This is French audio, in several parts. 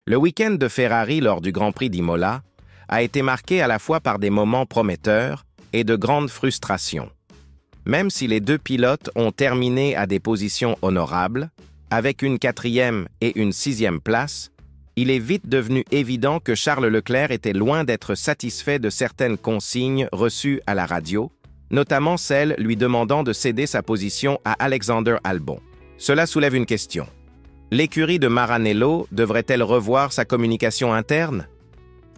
Le week-end de Ferrari lors du Grand Prix d'Imola a été marqué à la fois par des moments prometteurs et de grandes frustrations. Même si les deux pilotes ont terminé à des positions honorables, avec une 4e et une 6e place, il est vite devenu évident que Charles Leclerc était loin d'être satisfait de certaines consignes reçues à la radio, notamment celle lui demandant de céder sa position à Alexander Albon. Cela soulève une question. L'écurie de Maranello devrait-elle revoir sa communication interne?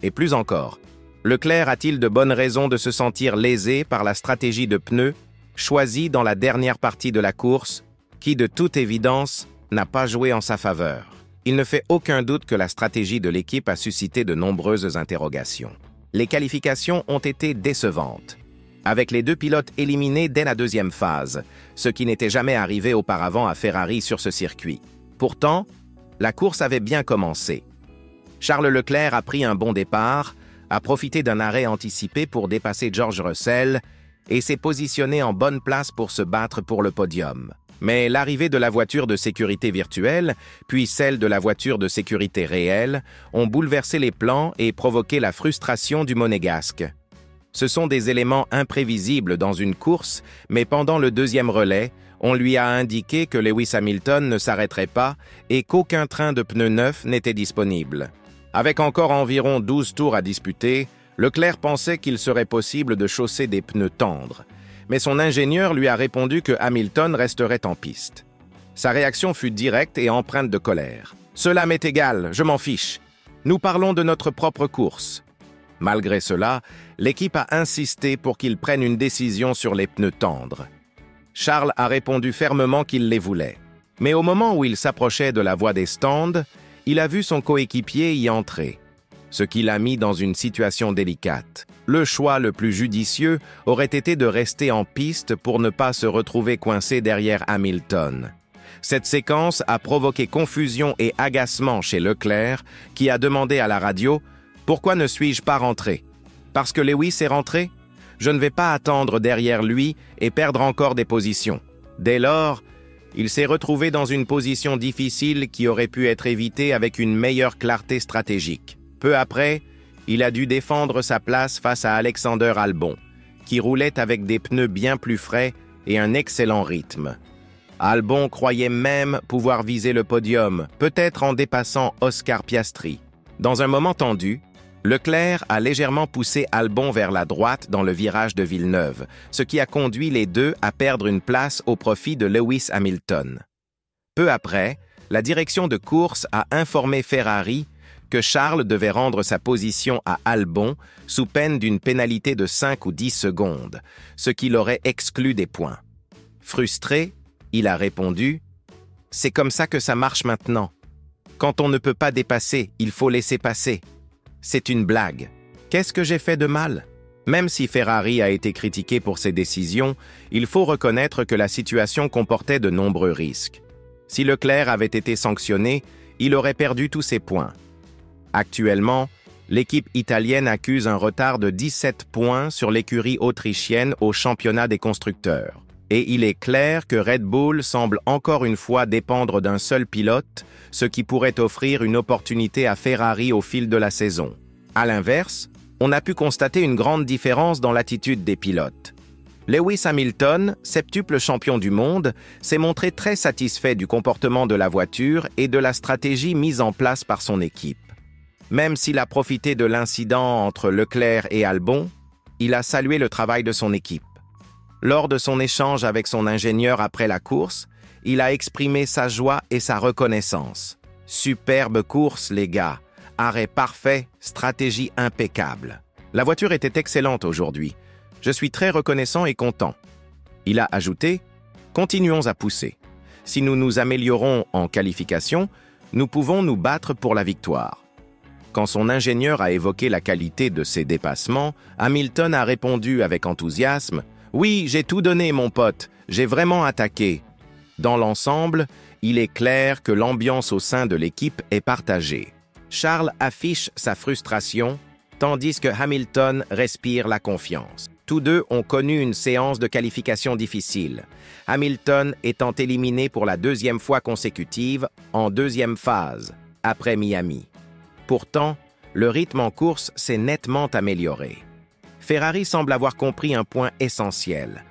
Et plus encore, Leclerc a-t-il de bonnes raisons de se sentir lésé par la stratégie de pneus choisie dans la dernière partie de la course, qui de toute évidence n'a pas joué en sa faveur? Il ne fait aucun doute que la stratégie de l'équipe a suscité de nombreuses interrogations. Les qualifications ont été décevantes, avec les deux pilotes éliminés dès la deuxième phase, ce qui n'était jamais arrivé auparavant à Ferrari sur ce circuit. Pourtant, la course avait bien commencé. Charles Leclerc a pris un bon départ, a profité d'un arrêt anticipé pour dépasser George Russell et s'est positionné en bonne place pour se battre pour le podium. Mais l'arrivée de la voiture de sécurité virtuelle, puis celle de la voiture de sécurité réelle, ont bouleversé les plans et provoqué la frustration du Monégasque. Ce sont des éléments imprévisibles dans une course, mais pendant le deuxième relais, on lui a indiqué que Lewis Hamilton ne s'arrêterait pas et qu'aucun train de pneus neufs n'était disponible. Avec encore environ 12 tours à disputer, Leclerc pensait qu'il serait possible de chausser des pneus tendres, mais son ingénieur lui a répondu que Hamilton resterait en piste. Sa réaction fut directe et empreinte de colère. « Cela m'est égal, je m'en fiche. Nous parlons de notre propre course. » Malgré cela, l'équipe a insisté pour qu'il prenne une décision sur les pneus tendres. Charles a répondu fermement qu'il les voulait. Mais au moment où il s'approchait de la voie des stands, il a vu son coéquipier y entrer, ce qui l'a mis dans une situation délicate. Le choix le plus judicieux aurait été de rester en piste pour ne pas se retrouver coincé derrière Hamilton. Cette séquence a provoqué confusion et agacement chez Leclerc, qui a demandé à la radio « Pourquoi ne suis-je pas rentré? Parce que Lewis est rentré? Je ne vais pas attendre derrière lui et perdre encore des positions. » Dès lors, il s'est retrouvé dans une position difficile qui aurait pu être évitée avec une meilleure clarté stratégique. Peu après, il a dû défendre sa place face à Alexander Albon, qui roulait avec des pneus bien plus frais et un excellent rythme. Albon croyait même pouvoir viser le podium, peut-être en dépassant Oscar Piastri. Dans un moment tendu, Leclerc a légèrement poussé Albon vers la droite dans le virage de Villeneuve, ce qui a conduit les deux à perdre une place au profit de Lewis Hamilton. Peu après, la direction de course a informé Ferrari que Charles devait rendre sa position à Albon sous peine d'une pénalité de 5 ou 10 secondes, ce qui l'aurait exclu des points. Frustré, il a répondu « C'est comme ça que ça marche maintenant. Quand on ne peut pas dépasser, il faut laisser passer. C'est une blague. Qu'est-ce que j'ai fait de mal ?» Même si Ferrari a été critiqué pour ses décisions, il faut reconnaître que la situation comportait de nombreux risques. Si Leclerc avait été sanctionné, il aurait perdu tous ses points. Actuellement, l'équipe italienne accuse un retard de 17 points sur l'écurie autrichienne au championnat des constructeurs. Et il est clair que Red Bull semble encore une fois dépendre d'un seul pilote, ce qui pourrait offrir une opportunité à Ferrari au fil de la saison. À l'inverse, on a pu constater une grande différence dans l'attitude des pilotes. Lewis Hamilton, septuple champion du monde, s'est montré très satisfait du comportement de la voiture et de la stratégie mise en place par son équipe. Même s'il a profité de l'incident entre Leclerc et Albon, il a salué le travail de son équipe. Lors de son échange avec son ingénieur après la course, il a exprimé sa joie et sa reconnaissance. « Superbe course, les gars. Arrêt parfait, stratégie impeccable. La voiture était excellente aujourd'hui. Je suis très reconnaissant et content. » Il a ajouté « Continuons à pousser. Si nous nous améliorons en qualification, nous pouvons nous battre pour la victoire. » Quand son ingénieur a évoqué la qualité de ses dépassements, Hamilton a répondu avec enthousiasme « Oui, j'ai tout donné, mon pote. J'ai vraiment attaqué. » Dans l'ensemble, il est clair que l'ambiance au sein de l'équipe est partagée. Charles affiche sa frustration, tandis que Hamilton respire la confiance. Tous deux ont connu une séance de qualification difficile, Hamilton étant éliminé pour la deuxième fois consécutive en deuxième phase, après Miami. Pourtant, le rythme en course s'est nettement amélioré. Ferrari semble avoir compris un point essentiel.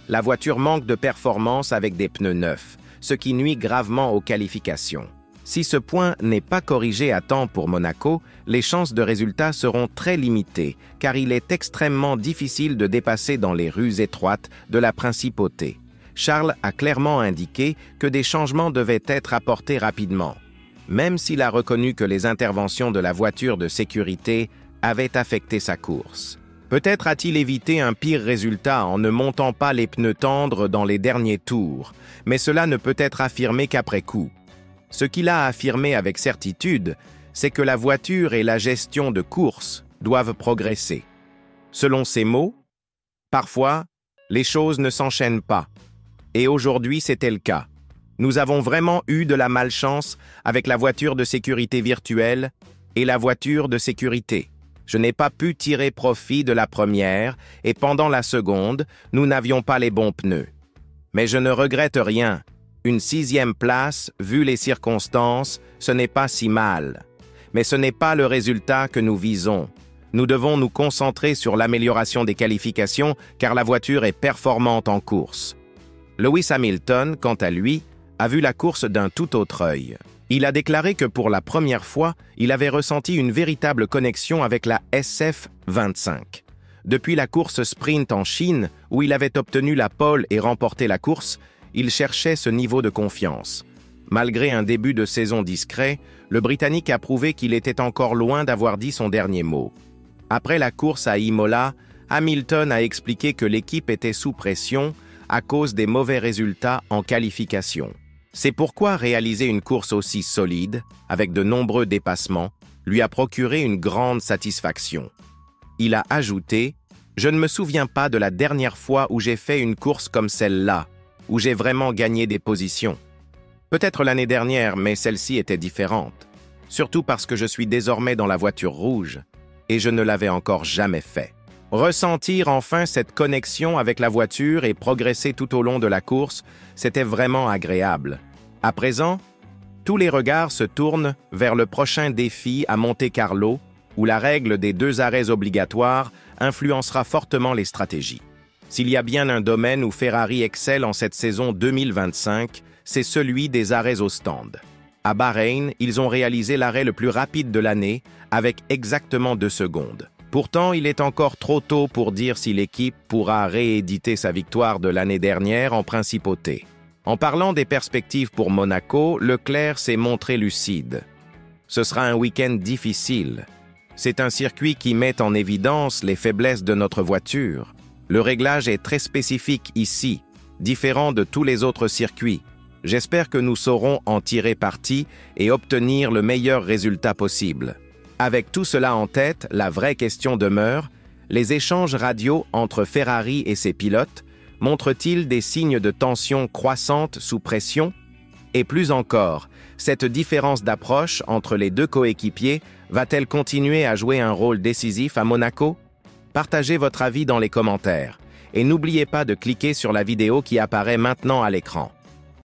La voiture manque de performance avec des pneus neufs, ce qui nuit gravement aux qualifications. Si ce point n'est pas corrigé à temps pour Monaco, les chances de résultat seront très limitées, car il est extrêmement difficile de dépasser dans les rues étroites de la principauté. Charles a clairement indiqué que des changements devaient être apportés rapidement, même s'il a reconnu que les interventions de la voiture de sécurité avaient affecté sa course. Peut-être a-t-il évité un pire résultat en ne montant pas les pneus tendres dans les derniers tours, mais cela ne peut être affirmé qu'après coup. Ce qu'il a affirmé avec certitude, c'est que la voiture et la gestion de course doivent progresser. Selon ses mots, parfois, les choses ne s'enchaînent pas. Et aujourd'hui, c'était le cas. Nous avons vraiment eu de la malchance avec la voiture de sécurité virtuelle et la voiture de sécurité. Je n'ai pas pu tirer profit de la première et pendant la seconde, nous n'avions pas les bons pneus. Mais je ne regrette rien. Une 6e place, vu les circonstances, ce n'est pas si mal. Mais ce n'est pas le résultat que nous visons. Nous devons nous concentrer sur l'amélioration des qualifications car la voiture est performante en course. Lewis Hamilton, quant à lui, a vu la course d'un tout autre œil. Il a déclaré que pour la première fois, il avait ressenti une véritable connexion avec la SF25. Depuis la course sprint en Chine, où il avait obtenu la pole et remporté la course, il cherchait ce niveau de confiance. Malgré un début de saison discret, le Britannique a prouvé qu'il était encore loin d'avoir dit son dernier mot. Après la course à Imola, Hamilton a expliqué que l'équipe était sous pression à cause des mauvais résultats en qualification. C'est pourquoi réaliser une course aussi solide, avec de nombreux dépassements, lui a procuré une grande satisfaction. Il a ajouté « Je ne me souviens pas de la dernière fois où j'ai fait une course comme celle-là, où j'ai vraiment gagné des positions. Peut-être l'année dernière, mais celle-ci était différente. Surtout parce que je suis désormais dans la voiture rouge, et je ne l'avais encore jamais fait. » Ressentir enfin cette connexion avec la voiture et progresser tout au long de la course, c'était vraiment agréable. À présent, tous les regards se tournent vers le prochain défi à Monte-Carlo, où la règle des 2 arrêts obligatoires influencera fortement les stratégies. S'il y a bien un domaine où Ferrari excelle en cette saison 2025, c'est celui des arrêts au stand. À Bahreïn, ils ont réalisé l'arrêt le plus rapide de l'année, avec exactement 2 secondes. Pourtant, il est encore trop tôt pour dire si l'équipe pourra rééditer sa victoire de l'année dernière en principauté. En parlant des perspectives pour Monaco, Leclerc s'est montré lucide. Ce sera un week-end difficile. C'est un circuit qui met en évidence les faiblesses de notre voiture. Le réglage est très spécifique ici, différent de tous les autres circuits. J'espère que nous saurons en tirer parti et obtenir le meilleur résultat possible. Avec tout cela en tête, la vraie question demeure, les échanges radio entre Ferrari et ses pilotes montrent-ils des signes de tension croissante sous pression? Et plus encore, cette différence d'approche entre les 2 coéquipiers va-t-elle continuer à jouer un rôle décisif à Monaco? Partagez votre avis dans les commentaires et n'oubliez pas de cliquer sur la vidéo qui apparaît maintenant à l'écran.